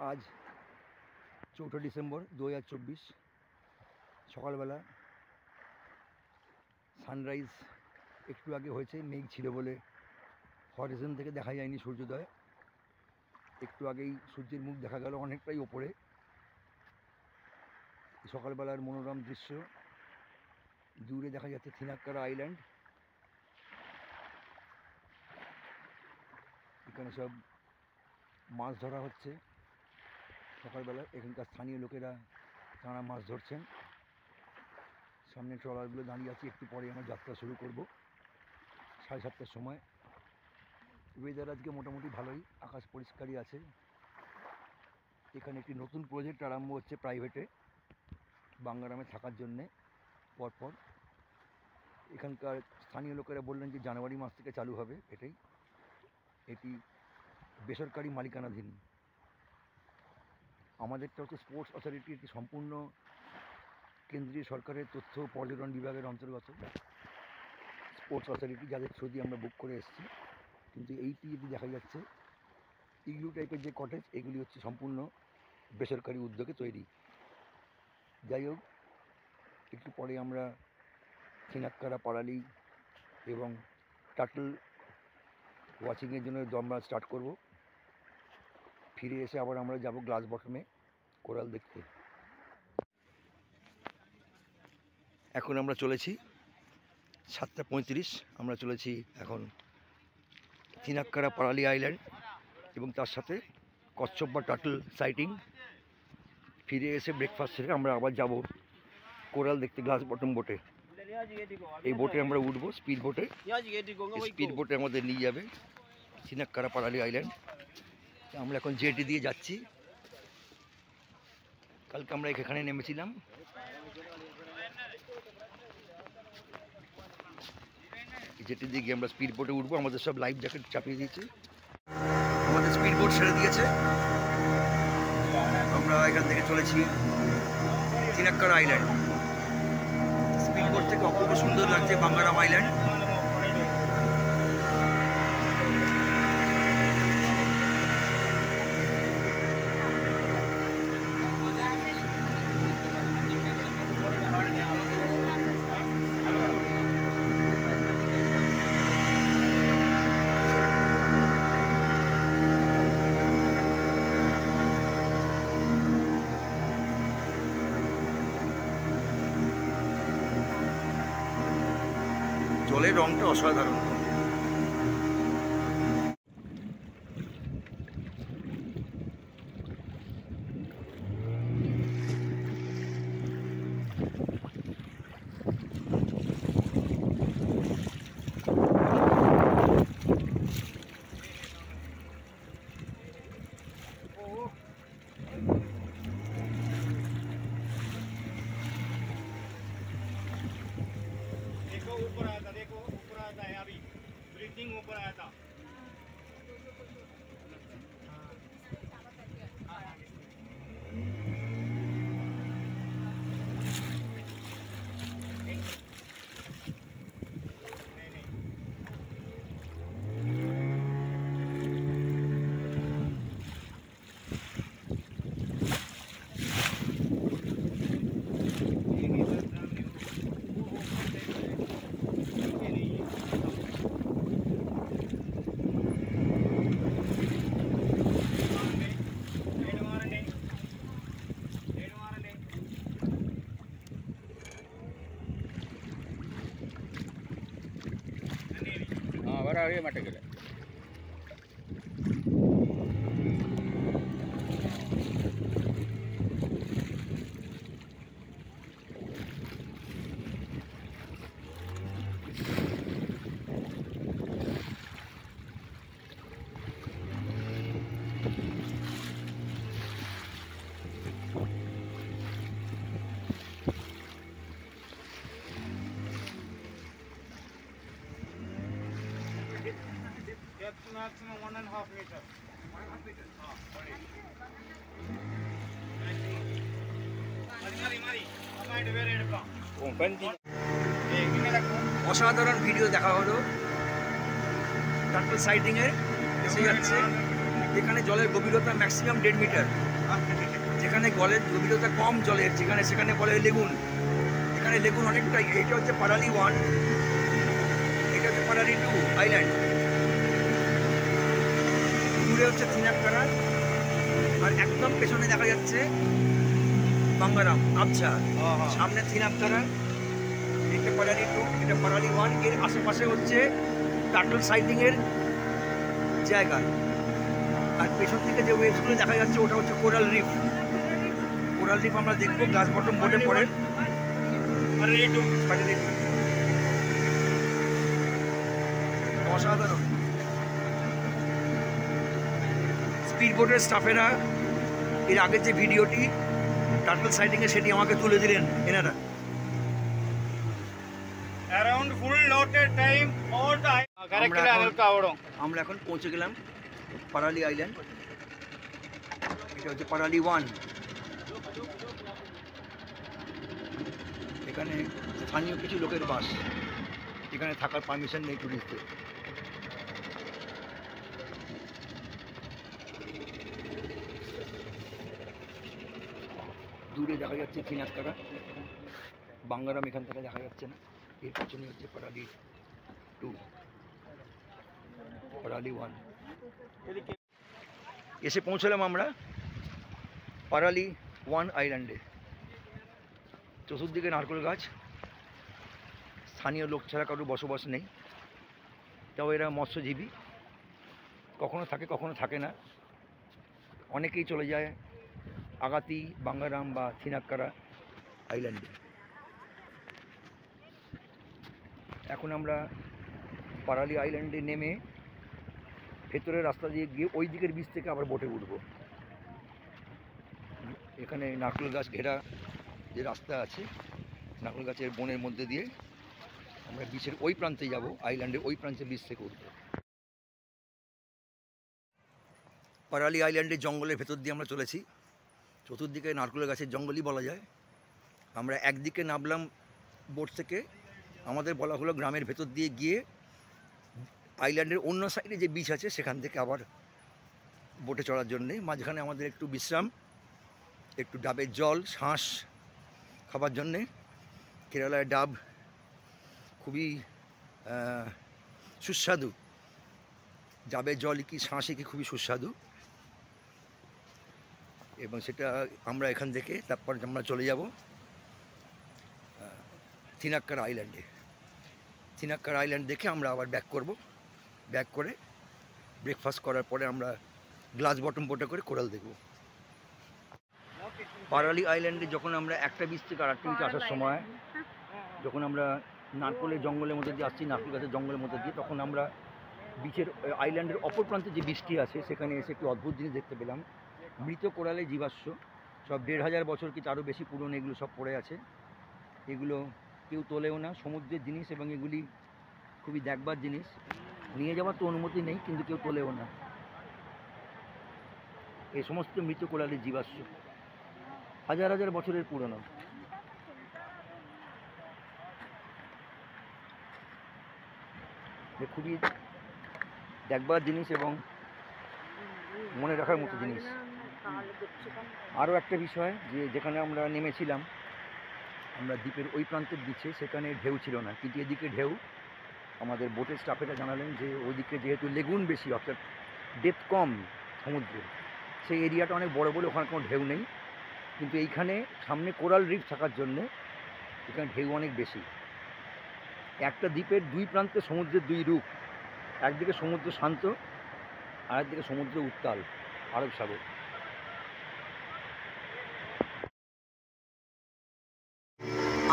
आज 4 ডিসেম্বর 2024 সকালবেলা সানরাইজ একটু আগে হয়েছে। মেঘ ছিল বলে হরাইজন থেকে দেখা যায়নি সূর্যোদয়। একটু আগেই সূর্যের মুখ দেখা গেল অনেকটাই ওপরে। সকালবেলার মনোরম দৃশ্য, দূরে দেখা যাচ্ছে থিনাক্কারা আইল্যান্ড। এখানে সব মাছ ধরা হচ্ছে সকালবেলা। এখানকার স্থানীয় লোকেরা তারা মাছ ধরছেন। সামনে ট্রলারগুলো দাঁড়িয়ে আছে। একটু পরে আমরা যাত্রা শুরু করব 7:30টার সময়। ওয়েদার আজকে মোটামুটি ভালোই, আকাশ পরিষ্কারই আছে। এখানে একটি নতুন প্রজেক্ট আরম্ভ হচ্ছে প্রাইভেটে বাঙ্গারামে থাকার জন্যে পরপর। এখানকার স্থানীয় লোকেরা বললেন যে জানুয়ারি মাস থেকে চালু হবে। এটি বেসরকারি মালিকানাধীন। আমাদেরটা হচ্ছে স্পোর্টস অথরিটি, এটি সম্পূর্ণ কেন্দ্রীয় সরকারের তথ্য পর্যটন বিভাগের অন্তর্গত স্পোর্টস অথরিটি, যাদের থ্রু দিয়ে আমরা বুক করে এসেছি। কিন্তু এইটি যদি দেখা যাচ্ছে ইগলু টাইপের যে কটেজ, এগুলি হচ্ছে সম্পূর্ণ বেসরকারি উদ্যোগে তৈরি। যাই হোক, একটু পরে আমরা থিনাক্কারা পারালি এবং টাটল ওয়াচিংয়ের জন্য আমরা স্টার্ট করব। ফিরে এসে আবার আমরা যাব গ্লাস বটমে কোরাল দেখতে। এখন আমরা চলেছি 7:35। আমরা চলেছি এখন থিনাক্কারা পারালি আইল্যান্ড এবং তার সাথে কচ্ছপ বা টাটল সাইটিং। ফিরে এসে ব্রেকফাস্ট সেরে আমরা আবার যাব কোরাল দেখতে গ্লাস বটম বোটে। এই বোটে আমরা উঠবো, স্পিড বোটে। স্পিড বোটে আমাদের নিয়ে যাবে থিনাক্কারা পারালি আইল্যান্ড। আমরা এখন জেটি দিয়ে যাচ্ছি। কালকে আমরা এখানে নেমেছিলাম। জেটি দিয়ে গিয়ে আমরা স্পিড বোটে উঠবো। আমাদের সব লাইফ জ্যাকেট চাপিয়ে দিয়েছে। আমাদের স্পিড বোট ছেড়ে দিয়েছে। আমরা এখান থেকে চলেছি থিনাক্কারা আইল্যান্ড। স্পিড বোট থেকে অপূর্ব সুন্দর লাগছে বাঙ্গারাম আইল্যান্ড। জলের রংটা অসাধারণ। ऊपर आया था, देखो ऊपर आता है अभी ब्रीथिंग ऊपर आया था। बराबर मट गए। Maximum 1.5 meter. 1.5 meter. অসাধারণ ভিডিও দেখা হলো টাটল সাইটিংয়ে। এসে যাচ্ছে এখানে জলের গভীরতা ম্যাক্সিমাম 1.5 মিটার। যেখানে জলের গভীরতা কম জলের সেখানে বলে লেগুন। এখানে লেগুন অনেকটাই। এটা হচ্ছে পারালি 1, এটা হচ্ছে পারালি 2 আইল্যান্ড। দূরে হচ্ছে থিনাক্কারা, আর একদম পেছনে দেখা যাচ্ছে বাঙ্গারাম আবছা। সামনে থিনাক্কারা, এটা পারালি 2, এটা পারালি 1। এর আশেপাশে হচ্ছে টার্টল সাইটিং এর জায়গা। আর পেছন থেকে যে ওয়েভসগুলো দেখা যাচ্ছে ওটা হচ্ছে কোরাল রিফ। কোরাল রিফ আমরা দেখবো গ্লাস বটম বোটে পড়ে। অসাধারণ। স্পিড বোটের স্টাফেরা এর আগের যে ভিডিওটি টার্টল সাইটিংয়ে সেটি আমাকে তুলে দিলেন এনারা। Around full loaded time all time. আমরা এখন পৌঁছে গেলাম পারালি আইল্যান্ড। এটা হচ্ছে পারালি 1। এখানে স্থানীয় কিছু লোকের বাস। এখানে থাকার পারমিশন নেই টুরিস্টদের। দূরে দেখা যাচ্ছে থিনাক্কারা, বাঙ্গারাম এখান থেকে দেখা যাচ্ছে না। এর পেছনে হচ্ছে পারালি 2, পারালি 1। এসে পৌঁছলাম আমরা পারালি 1 আইল্যান্ডে। চতুর্দিকে নারকেল গাছ, স্থানীয় লোক ছাড়া কারোর বসবাস নেই। তাও এরা মৎস্যজীবী, কখনো থাকে কখনো থাকে না। অনেকেই চলে যায় আগাতি, বাঙ্গারাম বা থিনাক্কারা আইল্যান্ডে। এখন আমরা পারালি আইল্যান্ডে নেমে ভেতরের রাস্তা দিয়ে গিয়ে ওই দিকের বিচ থেকে আবার বোটে উঠব। এখানে নারকেল গাছ ঘেরা যে রাস্তা আছে, নারকেল গাছের বনের মধ্যে দিয়ে আমরা বিচের ওই প্রান্তে যাব, আইল্যান্ডের ওই প্রান্তে বিচ থেকে উঠব। পারালি আইল্যান্ডের জঙ্গলের ভেতর দিয়ে আমরা চলেছি। চতুর্দিকে নারকেল গাছের জঙ্গলই বলা যায়। আমরা একদিকে নামলাম বোট থেকে, আমাদের বলা হলো গ্রামের ভেতর দিয়ে গিয়ে আইল্যান্ডের অন্য সাইডে যে বিচ আছে সেখান থেকে আবার বোটে চড়ার জন্যে। মাঝখানে আমাদের একটু বিশ্রাম, একটু ডাবের জল শাঁস খাবার জন্যে। কেরালায় ডাব খুবই সুস্বাদু। ডাবের জল কি শাঁসে কি খুবই সুস্বাদু, এবং সেটা আমরা এখান থেকে তারপর আমরা চলে যাব থিনাক্কারা আইল্যান্ডে। থিনাক্কারা আইল্যান্ড দেখে আমরা আবার ব্যাক করব। ব্যাক করে ব্রেকফাস্ট করার পরে আমরা গ্লাস বটম বোটে করে কোরাল দেখব। পারালি আইল্যান্ডে যখন আমরা একটা বিচ থেকে আরেকটা বিচে আসার সময়, যখন আমরা নারকেলের জঙ্গলের মধ্যে দিয়ে আসছি, নারকেল গাছের জঙ্গলের মধ্যে দিয়ে, তখন আমরা বিচের আইল্যান্ডের অপর প্রান্তে যে বীজটি আছে সেখানে এসে একটু অদ্ভুত জিনিস দেখতে পেলাম। মৃত কোরালের জীবাশ্ম, সব 1500 বছর কি তারও বেশি পুরনো, এগুলো সব পড়ে আছে। এগুলো কেউ তোলেও না, সমুদ্রের জিনিস, এবং এগুলি খুবই দেখবার জিনিস। নিয়ে যাওয়ার তো অনুমতি নেই, কিন্তু কেউ তোলেও না। এই সমস্ত মৃত কোরালের জীবাশ্ম হাজার হাজার বছরের পুরনো। খুবই দেখবার জিনিস এবং মনে রাখার মতো জিনিস। আরও একটা বিষয়, যে যেখানে আমরা নেমেছিলাম, আমরা দ্বীপের ওই প্রান্তের বিচে, সেখানে ঢেউ ছিল না, কিন্তু এদিকে ঢেউ। আমাদের বোটের স্টাফেরা জানালেন যে ওইদিকে যেহেতু লেগুন বেশি, অর্থাৎ ডেপথ কম সমুদ্রে, সেই এরিয়াটা অনেক বড় বলে ওখানে কোনো ঢেউ নেই। কিন্তু এইখানে সামনে কোরাল রিফ থাকার জন্যে এখানে ঢেউ অনেক বেশি। একটা দ্বীপের দুই প্রান্তে সমুদ্রের দুই রূপ, একদিকে সমুদ্র শান্ত, আরেকদিকে সমুদ্র উত্তাল, আরব সাগর।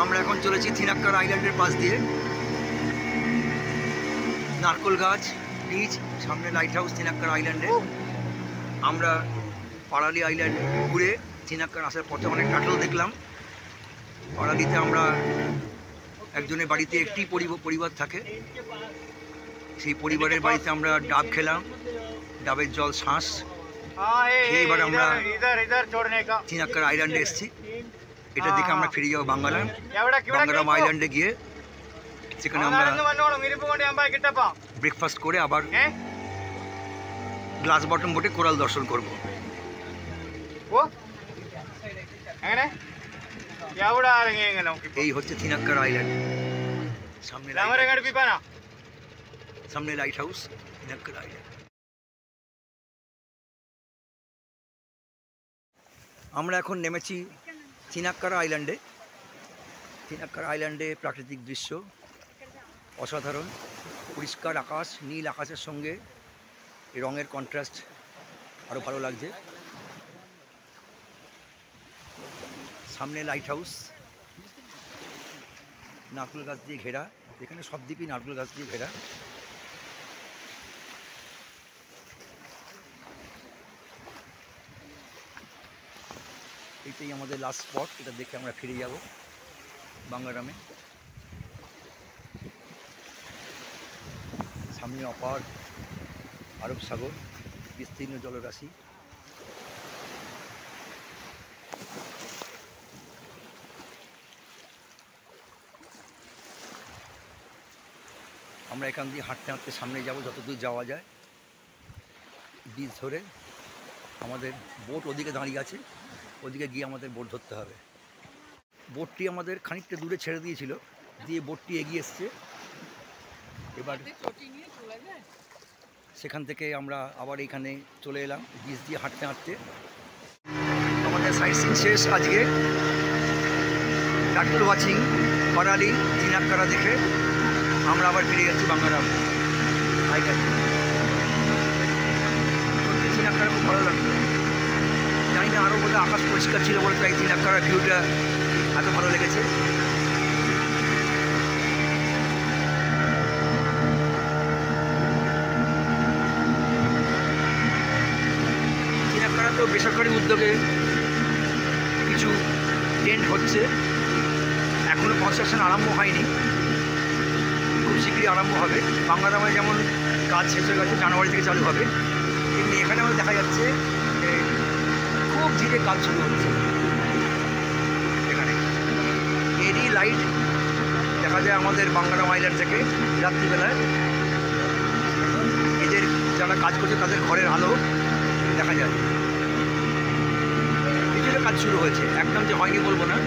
আমরা এখন চলেছি থিনাক্কারা আইল্যান্ডের পাশ দিয়ে। নারকেল গাছ, বিচ, সামনে লাইট হাউস থিনাক্কারা আইল্যান্ডে। আমরা পারালি আইল্যান্ড ঘুরে থিনাক্কারা আসার পথে অনেক টাটল দেখলাম। পারালিতে আমরা একজনের বাড়িতে একটি পরিবার থাকে, সেই পরিবারের বাড়িতে আমরা ডাব খেলাম, ডাবের জল শাঁস খেয়ে এবার আমরা থিনাক্কারা আইল্যান্ডে এসেছি। এটা দেখে আমরা ফিরে যাবো বাঙ্গারাম আইল্যান্ডে গিয়ে, সেখানে আমরা ব্রেকফাস্ট করে আবার গ্লাস বটম বোটে কোরাল দর্শন করব। ഓ എങ്ങനെ എവിടെ ഇറങ്ങിയെങ്ങനെ നോക്കി এই হচ্ছে থিনাক্কারা আইল্যান্ড। সামনে ക്യാമറ എങ്ങോട്ട് പിപ്പാനാ সামনে লাইট হাউস থিনাক্কারা আইল্যান্ড। আমরা এখন নেমেছি থিনাক্কারা আইল্যান্ডে। থিনাক্কারা আইল্যান্ডে প্রাকৃতিক দৃশ্য অসাধারণ, পরিষ্কার আকাশ, নীল আকাশের সঙ্গে এই রঙের কন্ট্রাস্ট আরও ভালো লাগছে। সামনে লাইট হাউস, নারকেল গাছ দিয়ে ঘেরা, এখানে সব দিকেই নারকেল গাছ দিয়ে ঘেরা। এটাই আমাদের লাস্ট স্পট, এটা দেখে আমরা ফিরে যাব বাঙ্গারামে। সামনে অপার আরব সাগর, বিস্তীর্ণ জলরাশি। আমরা এখান দিয়ে হাঁটতে হাঁটতে সামনে যাব, যতদূর যাওয়া যায় বীজ ধরে। আমাদের বোট ওদিকে দাঁড়িয়ে আছে, ওদিকে গিয়ে আমাদের বোট ধরতে হবে। বোটটি আমাদের খানিকটা দূরে ছেড়ে দিয়েছিল, দিয়ে বোটটি এগিয়ে এসছে। এবার সেখান থেকে আমরা আবার এখানে চলে এলাম বীজ দিয়ে হাঁটতে হাঁটতে। আমাদের সাইট সিন শেষ আজকে। টার্টল ওয়াচিং, পারালি, থিনাক্কারা দেখে আমরা আবার ফিরে যাচ্ছি বাঙ্গারাম আইল্যান্ড। সত্যি থিনাক্কারা খুব ভালো লাগলো। জানি না আরও বোধহয় আকাশ পরিষ্কার ছিল বলে তাই থিনাক্কারা ভিউটা এত ভালো লেগেছে। থিনাক্কারা তো বেসরকারি উদ্যোগে কিছু টেন্ট হচ্ছে, এখনও কনস্ট্রাকশন আরম্ভ হয়নি, খুব শীঘ্রই আরম্ভ হবে। বাঙ্গারামে যেমন কাজ শেষ হয়ে গেছে, জানুয়ারি থেকে চালু হবে, তেমনি এখানে আমাদের দেখা যাচ্ছে যে খুব ধীরে কাজ শুরু হচ্ছে। এখানে এরই লাইট দেখা যায় আমাদের বাঙ্গারাম আইল্যান্ড থেকে রাত্রিবেলায়। এদের যারা কাজ করছে তাদের ঘরের আলো দেখা যায়। কিছুটা কাজ শুরু হয়েছে, একদম যে হয়নি বলবো না,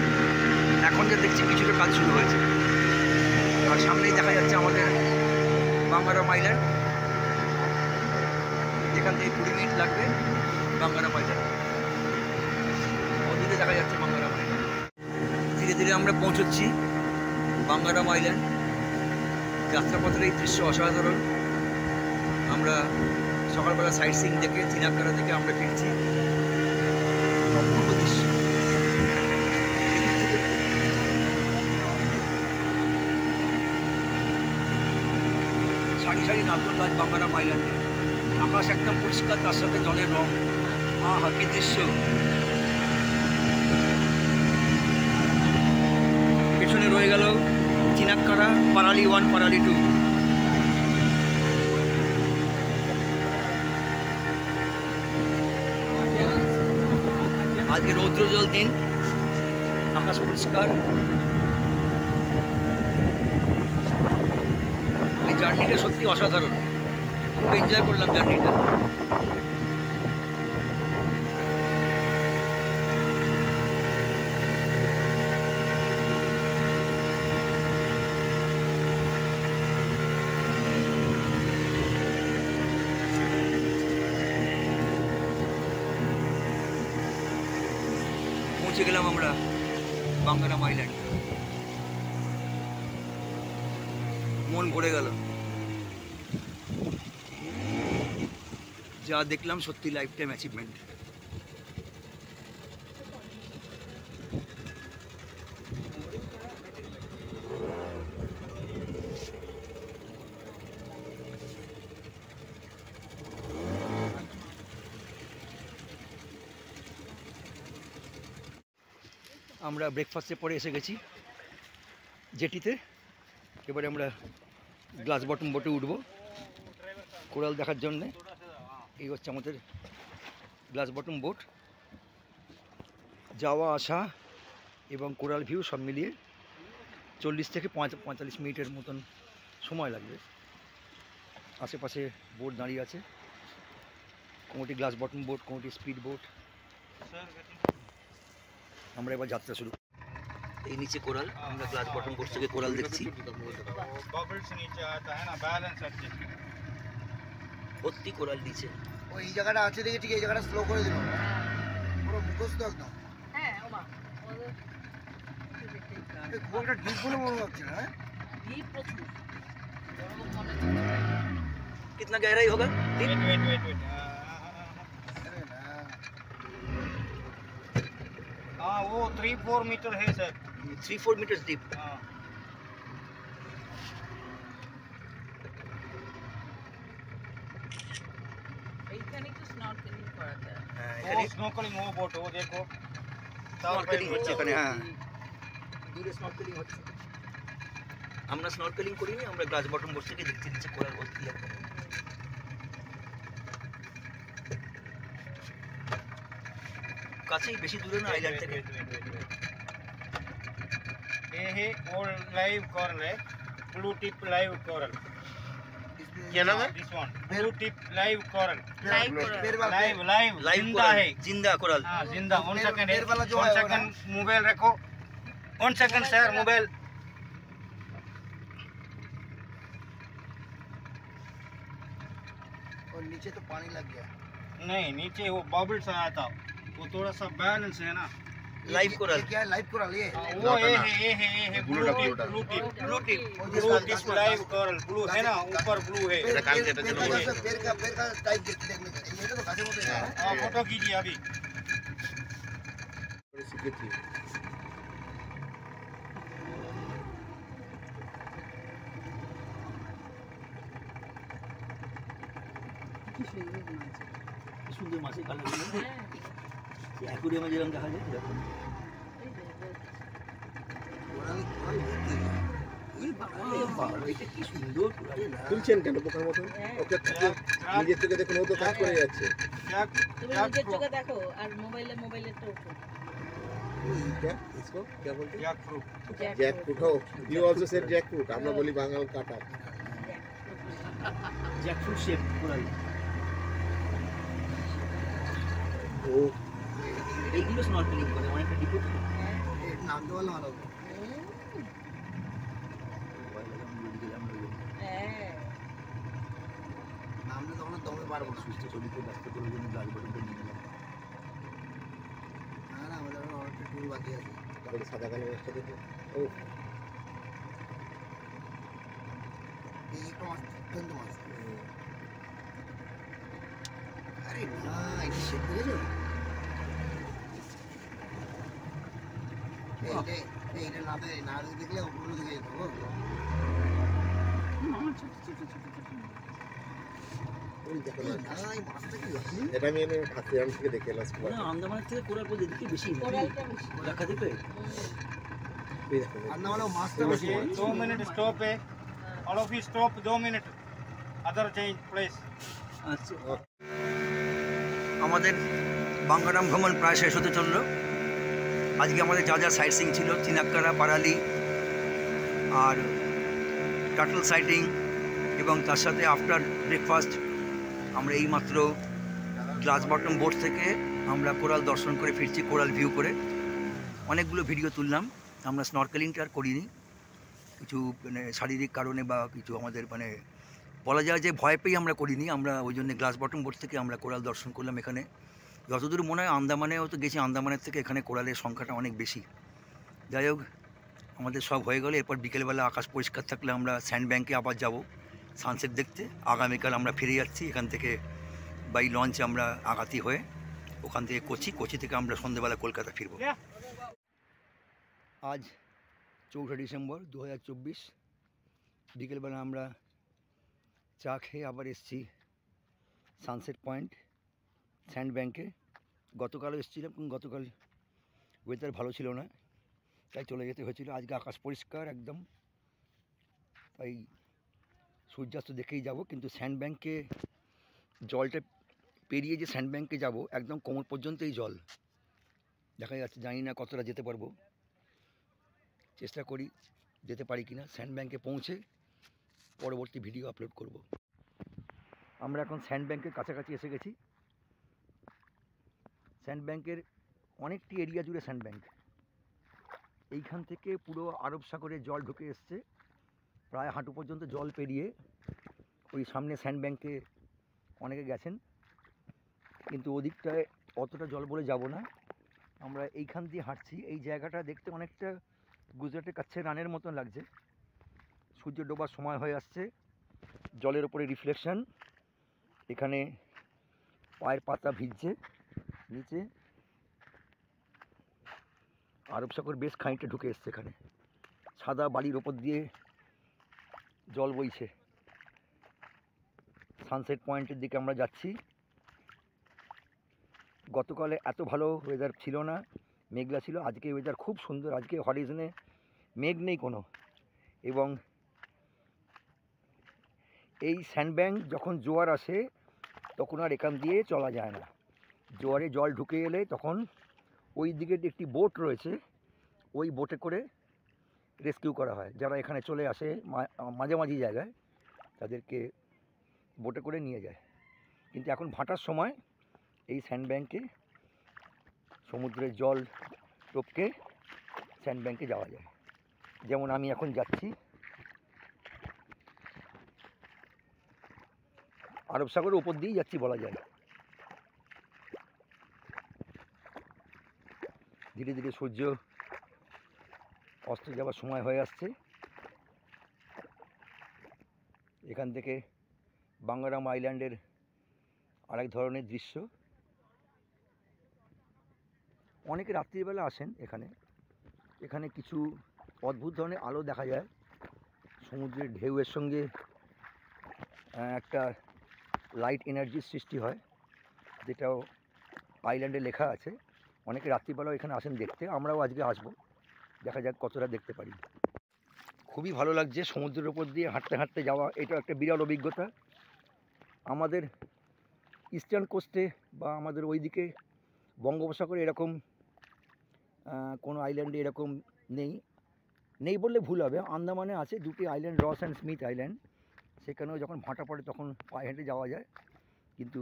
এখন যে দেখছি কিছুটা কাজ শুরু হয়েছে। আর সামনেই দেখা যাচ্ছে আমাদের বাঙ্গারাম আইল্যান্ড, যেখান থেকে 20 মিনিট লাগবে বাঙ্গারাম আইল্যান্ড। ওদিকে দেখা যাচ্ছে বাঙ্গারাম আইল্যান্ড। ধীরে ধীরে আমরা পৌঁছচ্ছি বাঙ্গারাম আইল্যান্ড। যাত্রাপথের এই দৃশ্য অসাধারণ। আমরা সকালবেলা সাইট সিইং দেখে থিনাক্কারা থেকে আমরা ফিরছি। অপূর্ব দৃশ্য। সারি সারি নারকেল গাছ বাঙ্গারাম আইল্যান্ডে, আকাশ একদম পরিষ্কার, তার সাথে জলের রং, আহা কি দৃশ্য। পেছনে রয়ে গেল থিনাক্কারা, পারালি 1, পারালি 2। আজকে রৌদ্রোজ্জ্বল দিন, আকাশ পরিষ্কার। এই জার্নিটা সত্যি অসাধারণ, খুব এনজয় করলাম জার্নিটা। পৌঁছে গেলাম আমরা বাঙ্গারাম আইল্যান্ড। মন ভরে গেল, যা দেখলাম সত্যি লাইফ টাইম অ্যাচিভমেন্ট। আমরা ব্রেকফাস্টে পরে এসে গেছি জেটিতে। এবারে আমরা গ্লাস বটম বোটে উঠব কোরাল দেখার জন্যে। এই হচ্ছে আমাদের গ্লাস বটম বোট। যাওয়া আসা এবং কোরাল ভিউ সব মিলিয়ে 40 থেকে 45 মিনিটের মতন সময় লাগবে। আশেপাশে বোট দাঁড়িয়ে আছে, কোনোটি গ্লাস বটম বোট, কোনোটি স্পিড বোট, sir getting আমরা এবার যাত্রা শুরু। এই নিচে কোরাল, আমরা গ্লাস বটম বোট থেকে কোরাল দেখছি। bubbles नीचे आता है ना बैलेंस एडजस्ट ভর্তি কোরাল নিচে। ওই জায়গাটা আছে দেখে ঠিক এই জায়গাটা স্লো করে দিল পুরো মুখস্থ একদম হ্যাঁ ওমা খুব একটা ডিপ বলে মনে হচ্ছে না ডিপ প্রচুর ওরকম মনে कितना गहराई होगा? वेट हाँ वो 3-4 मीटर है सर 3-4 meters deep। हाँ এইখানে একটু স্নরকেলিং করা যায় वो स्नोकलिंग वो बोट वो देखो স্নরকেলিং হচ্ছে এখানে, হ্যাঁ দূরে স্নরকেলিং হচ্ছে। আমরা স্নরকেলিং করিনি, আমরা গ্লাস বটম বোট থেকে দেখতে নিচে কোরাল ভর্তি একদম। কাছেই, বেশি দূরে না আইল্যান্ড থেকে। ये है और लाइव कॉरल है ब्लू टिप लाइव कॉरल क्या नाम है this one blue tip live coral live করা लाइव लाइव লাইভ जिंदा है জিন্দা কোরাল। हाँ जिंदा वन पेड़- सेकंड पेड़ वाला जो वन है वो सेकंड मोबाइल रखो वन सेकंड सर मोबाइल और नीचे तो पानी लग गया नहीं नीचे वो बबल्स आया था वो थोड़ा सा बैलेंस है ना লাইভ ये কোরাল, क्या है लाइव कोरल ये वो ये है ब्लू टिप ব্লू টিপ। और blue tip live coral blue है ना ऊपर ब्लू है पैर का टाइप देखने का ये तो खासे होते हैं हाँ फोटो कीजिए अभी কি সুন্দর মাছ সুন্দর মাছের কালার হ্যাঁ অ্যাকুরিয়ামে যেরকম দেখা যায় এরকম। এই যে कोरल कोरल भर्ती है এটা কি সুন্দর কোরাল। তুলছেন কেন পোকার মতন? ওকে নিজের থেকে দেখুন, ও তো কাজ করে যাচ্ছে। তুমি নিজের চোখে দেখো আর মোবাইলেরটা উঠো क्या इसको क्या बोलते हैं? जैक फ्रूट जैक फ्रूट हो, you also said jackfruit, আমরা বলি বাঙাল কাঁটা। Jackfruit shape coral. ও এইগুলো স্নরকেলিং করে অনেকটা ডিপে। ये नाम तो वाला वाला হ্যাঁ नाम तो আমরা দমে পারবো না সুস্থ শরীরকে ব্যস্ত করার জন্য গ্লাস বটমটা নিয়ে নিলাম। না না আমাদের অনেকটা টুল বাকি আছে তাহলে সাদা কালো একটা দেখো। ও এই একটা মাছ অত্যন্ত মাছ আরে না এটা শেখ দেখেছো এইটা না দেখলে ওপরে দিকে যেত ওই দেখো না, না এই মাছটা কি এটা আমি হাতিয়ান থেকে দেখে এলাম। না আন্দামানের থেকে কোরাল পর এদিকে বেশি কোরালটা বেশি দেখা দিবে। এই দেখো আর না হলে মাছটা বেশি ये 2 मिनट स्टॉप है all of you stop 2 minute other change place আচ্ছা, আমাদের বাঙ্গারাম ভ্রমণ প্রায় শেষ হতে চললো। আজকে আমাদের যা যা সাইট সিং ছিল, চিনাক্কারা, পারালি আর টাটল সাইটিং এবং তার সাথে আফটার ব্রেকফাস্ট আমরা এইমাত্র গ্লাস বটম বোট থেকে আমরা কোরাল দর্শন করে ফিরছি, কোরাল ভিউ করে। অনেকগুলো ভিডিও তুললাম। আমরা স্নরকেলিংটা আর করিনি, কিছু মানে শারীরিক কারণে বা কিছু আমাদের মানে বলা যায় যে ভয় পেয়ে আমরা করিনি। আমরা ওই জন্য গ্লাস বটম বোট থেকে আমরা কোরাল দর্শন করলাম। এখানে যতদূর মনে হয় আন্দামানেও তো গেছি, আন্দামানের থেকে এখানে কোরালের সংখ্যাটা অনেক বেশি। যাই হোক, আমাদের সব হয়ে গেল। এরপর বিকেলবেলা আকাশ পরিষ্কার থাকলে আমরা স্যান্ড ব্যাঙ্কে আবার যাব সানসেট দেখতে। আগামীকাল আমরা ফিরে যাচ্ছি এখান থেকে বাই লঞ্চে আমরা আগাতি হয়ে ওখান থেকে কোচি থেকে আমরা সন্ধ্যেবেলা কলকাতা ফিরব। আজ 4 ডিসেম্বর 2024 বিকেলবেলা আমরা চা খেয়ে আবার এসেছি সানসেট পয়েন্ট স্যান্ড ব্যাঙ্কে। গতকালও এসেছিলাম, কিন্তু গতকাল ওয়েদার ভালো ছিল না, তাই চলে যেতে হয়েছিল। আজকে আকাশ পরিষ্কার একদম, তাই সূর্যাস্ত দেখেই যাব। কিন্তু স্যান্ড ব্যাঙ্কে জলটা পেরিয়ে যে স্যান্ড ব্যাঙ্কে যাব, একদম কোমর পর্যন্তই জল দেখা যাচ্ছে। জানি না কতটা যেতে পারবো, চেষ্টা করি যেতে পারি কিনা। স্যান্ড ব্যাঙ্কে পৌঁছে পরবর্তী ভিডিও আপলোড করব। আমরা এখন স্যান্ড ব্যাঙ্কের কাছাকাছি এসে গেছি। স্যান্ডব্যাঙ্কের অনেকটি এরিয়া জুড়ে স্যান্ডব্যাঙ্ক। এইখান থেকে পুরো আরব সাগরে জল ঢুকে এসছে, প্রায় হাঁটু পর্যন্ত জল পেরিয়ে ওই সামনে স্যান্ডব্যাঙ্কে অনেকে গেছেন, কিন্তু ওদিকটায় অতটা জল বলে যাব না। আমরা এইখান দিয়ে হাঁটছি। এই জায়গাটা দেখতে অনেকটা গুজরাটের কাছে রানের মতন লাগছে। সূর্য ডোবার সময় হয়ে আসছে, জলের ওপরে রিফ্লেকশন, এখানে পায়ের পাতা ভিজছে। নিচে আরব সাগর বেশ খানিকটা ঢুকে এসছে, এখানে সাদা বালির ওপর দিয়ে জল বইছে। সানসেট পয়েন্টের দিকে আমরা যাচ্ছি। গতকালে এত ভালো ওয়েদার ছিল না, মেঘলা ছিল। আজকে ওয়েদার খুব সুন্দর। আজকে হরিজনে মেঘ নেই কোনো। এবং এই স্যান্ডব্যাঙ্ক যখন জোয়ার আসে তখন আর এখান দিয়ে চলা যায় না। জোয়ারে জল ঢুকে এলে তখন ওই দিকে একটি বোট রয়েছে, ওই বোটে করে রেস্কিউ করা হয়। যারা এখানে চলে আসে মাঝামাঝি জায়গায়, তাদেরকে বোটে করে নিয়ে যায়। কিন্তু এখন ভাটার সময় এই স্যান্ডব্যাঙ্কে সমুদ্রের জল টপকে স্যান্ডব্যাঙ্কে যাওয়া যায়। যেমন আমি এখন যাচ্ছি, আরব সাগরের উপর দিয়েই যাচ্ছি বলা যায়। ধীরে ধীরে সূর্য অস্ত যাওয়ার সময় হয়ে আসছে। এখান থেকে বাঙ্গারাম আইল্যান্ডের আরেক ধরনের দৃশ্য। অনেকে রাত্রিবেলা আসেন এখানে। এখানে কিছু অদ্ভুত ধরনের আলো দেখা যায়। সমুদ্রের ঢেউয়ের সঙ্গে একটা লাইট এনার্জির সৃষ্টি হয়, যেটাও আইল্যান্ডে লেখা আছে। অনেকে রাত্রিবেলাও এখানে আসেন দেখতে। আমরাও আজকে আসবো, দেখা যাক কতটা দেখতে পারি। খুবই ভালো লাগছে সমুদ্রের ওপর দিয়ে হাঁটতে হাঁটতে যাওয়া। এটা একটা বিরল অভিজ্ঞতা। আমাদের ইস্টার্ন কোস্টে বা আমাদের ওইদিকে বঙ্গোপসাগরে এরকম কোনো আইল্যান্ডে এরকম নেই বললে ভুল হবে। আন্দামানে আছে দুটি আইল্যান্ড, রস অ্যান্ড স্মিথ আইল্যান্ড। সেখানেও যখন ভাটা পড়ে তখন পায়ে হেঁটে যাওয়া যায়, কিন্তু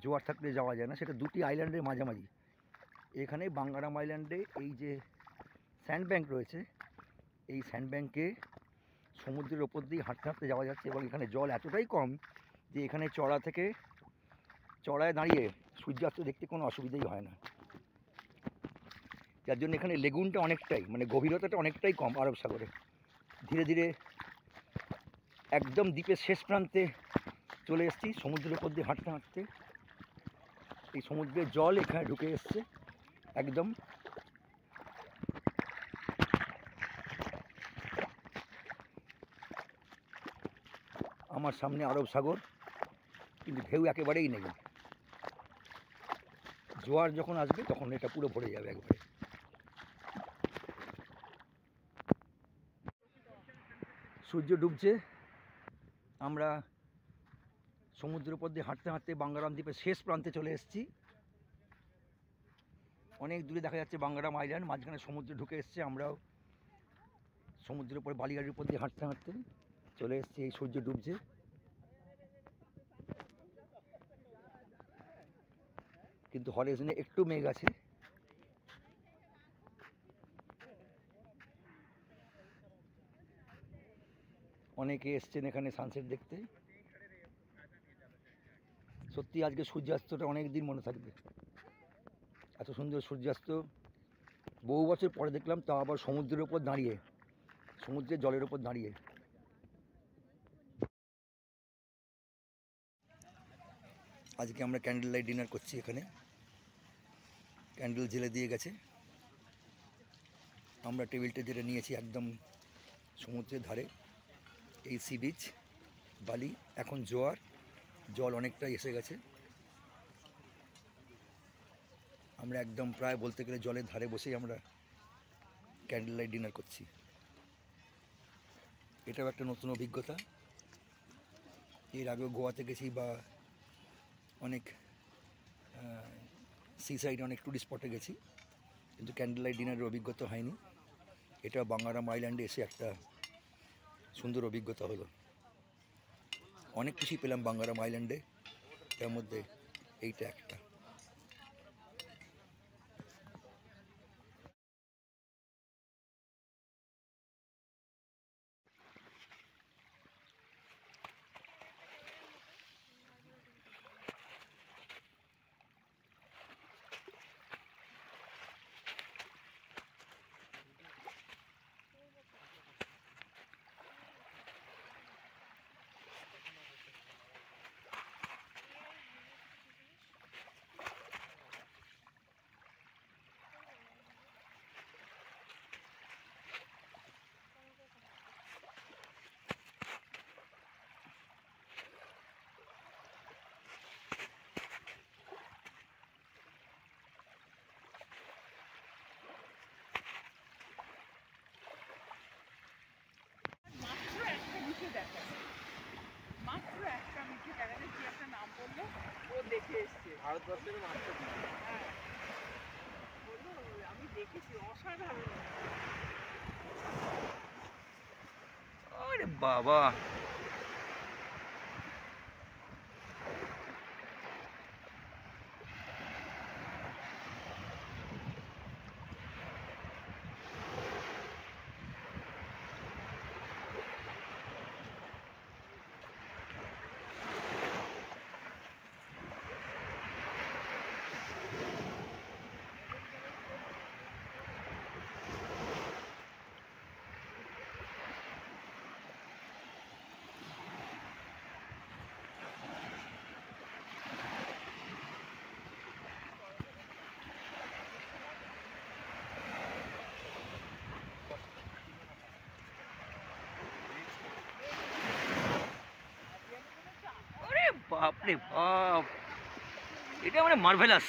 জোয়ার থাকলে যাওয়া যায় না। সেটা দুটি আইল্যান্ডের মাঝামাঝি। এখানে বাঙ্গারাম আইল্যান্ডে এই যে স্যান্ডব্যাঙ্ক রয়েছে, এই স্যান্ডব্যাঙ্কে সমুদ্রের ওপর দিয়ে হাঁটতে হাঁটতে যাওয়া যাচ্ছে। এবং এখানে জল এতটাই কম যে এখানে চড়ায় দাঁড়িয়ে সূর্যাস্ত দেখতে কোনো অসুবিধাই হয় না। যার জন্য এখানে লেগুনটা অনেকটাই, মানে গভীরতাটা অনেকটাই কম আরব সাগরে। ধীরে ধীরে একদম দ্বীপের শেষ প্রান্তে চলে এসেছি সমুদ্রের উপর দিয়ে হাঁটতে হাঁটতে। এই সমুদ্রের জল এখানে ঢুকে এসছে একদম। আমার সামনে আরব সাগর, কিন্তু ঢেউ একেবারেই নেই। জোয়ার যখন আসবে তখন এটা পুরো ভরে যাবে একবারে। সূর্য ডুবছে। আমরা সমুদ্রের উপর দিয়ে হাঁটতে হাঁটতে বাঙ্গারাম দ্বীপের শেষ প্রান্তে চলে এসেছি। অনেক দূরে দেখা যাচ্ছে বাঙ্গারাম আইল্যান্ড, মাঝখানে সমুদ্র ঢুকে এসছে। আমরাও সমুদ্রের উপর বালিগাড়ির উপর দিয়ে হাঁটতে হাঁটতে চলে এসেছি। এই সূর্য ডুবছে। কিন্তু হরিজনে একটু মেঘ আছে। অনেকে এসছেন এখানে সানসেট দেখতে। সত্যি আজকে সূর্যাস্তটা অনেক দিন মনে থাকবে। এত সুন্দর সূর্যাস্ত বহু বছর পরে দেখলাম, তা আবার সমুদ্রের ওপর দাঁড়িয়ে, সমুদ্রের জলের ওপর দাঁড়িয়ে। আজকে আমরা ক্যান্ডেল লাইট ডিনার করছি এখানে। ক্যান্ডেল জেলে দিয়ে গেছে। আমরা টেবিলটা যেটা নিয়েছি একদম সমুদ্রের ধারে। এই সি বিচ বালি, এখন জোয়ার, জল অনেকটাই এসে গেছে। আমরা একদম প্রায় বলতে গেলে জলের ধারে বসেই আমরা ক্যান্ডেল লাইট ডিনার করছি। এটাও একটা নতুন অভিজ্ঞতা। এর আগেও গোয়াতে গেছি বা অনেক সি সাইডে অনেক টুরিস্ট স্পটে গেছি, কিন্তু ক্যান্ডেল লাইট ডিনারের অভিজ্ঞতা হয়নি। এটা বাঙ্গারাম আইল্যান্ডে এসে একটা সুন্দর অভিজ্ঞতা হলো। অনেক কিছুই পেলাম বাঙ্গারাম আইল্যান্ডে, তার মধ্যে এইটা একটা। দেখে এসছে। ভারতবর্ষের মাস্টার হ্যাঁ। বললো, আমি দেখেছি, অসাধারণ। আরে বাবা, আরে বাপ রে বাপ, এটা মানে মার্ভেলাস।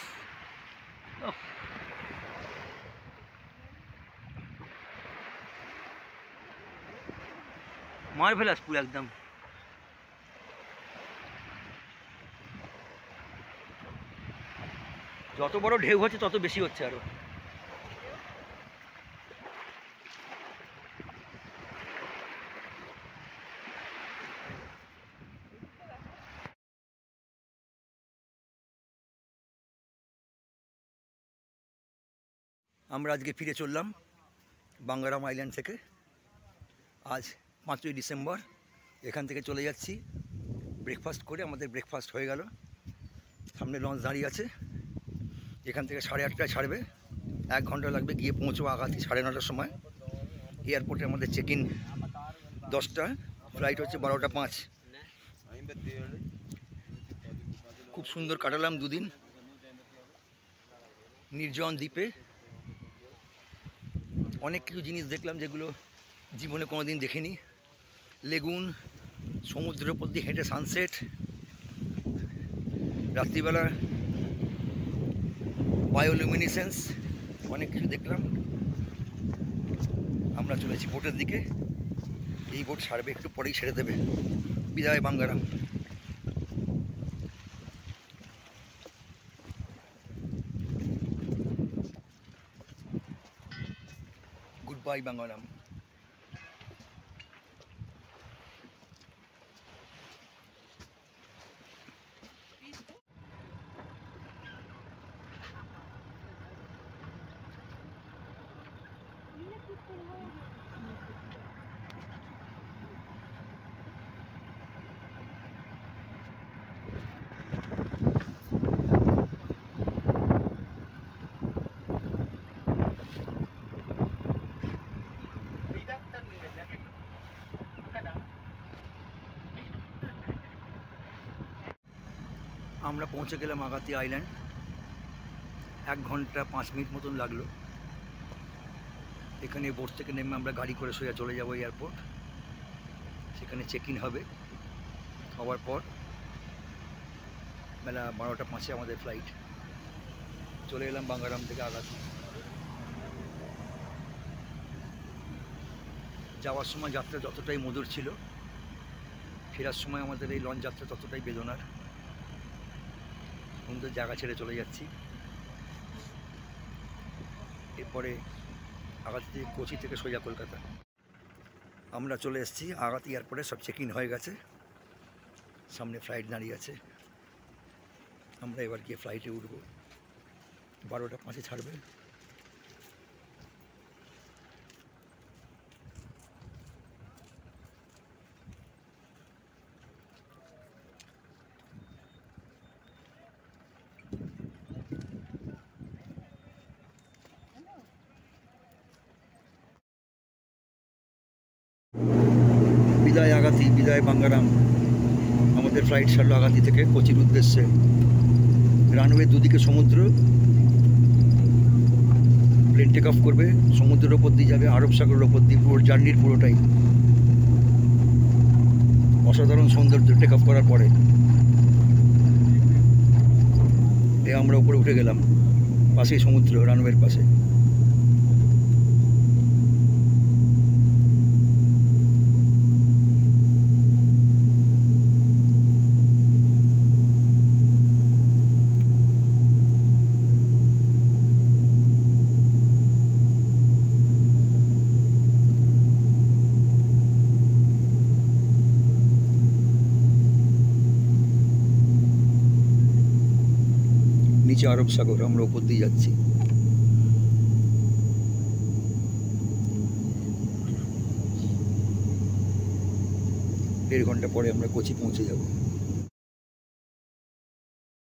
মার্ভেলাস পুরো একদম। যত বড় ঢেউ হচ্ছে তত বেশি হচ্ছে আরো। আমরা আজকে ফিরে চললাম বাঙ্গারাম আইল্যান্ড থেকে। আজ 5ই ডিসেম্বর। এখান থেকে চলে যাচ্ছি ব্রেকফাস্ট করে। আমাদের ব্রেকফাস্ট হয়ে গেল। সামনে লঞ্চ দাঁড়িয়ে আছে। এখান থেকে 8:30টায় ছাড়বে, 1 ঘন্টা লাগবে গিয়ে পৌঁছবো আগাতি 9:30টার সময়। এয়ারপোর্টে আমাদের চেক ইন 10টা, ফ্লাইট হচ্ছে 12টা 5। খুব সুন্দর কাটালাম দুদিন নির্জন দ্বীপে। অনেক কিছু জিনিস দেখলাম যেগুলো জীবনে কোনো দিন দেখিনি। লেগুন, সমুদ্রের উপর দিয়ে হেঁটে সানসেট, রাত্রিবেলা বায়োলুমিনেসেন্স, অনেক কিছু দেখলাম। আমরা চলেছি বোটের দিকে। এই বোট ছাড়বে, একটু পরেই ছেড়ে দেবে। বিদায় বাঙ্গারাম। Good bye Bangaram. আমরা পৌঁছে গেলাম আগাতি আইল্যান্ড। 1 ঘন্টা 5 মিনিট মতন লাগলো। এখানে বোট থেকে নেমে আমরা গাড়ি করে সোজা চলে যাব এয়ারপোর্ট। সেখানে চেক ইন হবে। হওয়ার পর বেলা 12টা 5-এ আমাদের ফ্লাইট। চলে এলাম বাঙ্গারাম থেকে আগাতি। যাওয়ার সময় যাত্রা যতটাই মধুর ছিল, ফেরার সময় আমাদের এই লঞ্চ যাত্রা ততটাই বেদনার। সুন্দর জায়গা ছেড়ে চলে যাচ্ছি। এরপরে আগাতি থেকে, কোচি থেকে সোজা কলকাতা। আমরা চলে এসেছি আগাতি এয়ারপোর্টে। সব চেক ইন হয়ে গেছে। সামনে ফ্লাইট দাঁড়িয়ে আছে। আমরা এবার গিয়ে ফ্লাইটে উঠব। 12টা 5-এ ছাড়বে। বিদায় আগাতি, বিদায় বাঙ্গারাম। আমাদের ফ্লাইট ছাড়লো আগাতি থেকে কোচির উদ্দেশ্যে। রানওয়ে দুদিকে সমুদ্র। প্লেন টেক অফ করবে, সমুদ্রের ওপর দিয়ে যাবে, আরব সাগরের ওপর দিয়ে। পুরো জার্নির পুরোটাই অসাধারণ সৌন্দর্য। টেক অফ করার পরে আমরা উপরে উঠে গেলাম। পাশেই সমুদ্র, রানওয়ের পাশে। নিচে আরব সাগর, আমরা উপর দিয়ে যাচ্ছি। দেড় ঘন্টা পরে আমরা কোচি পৌঁছে যাব।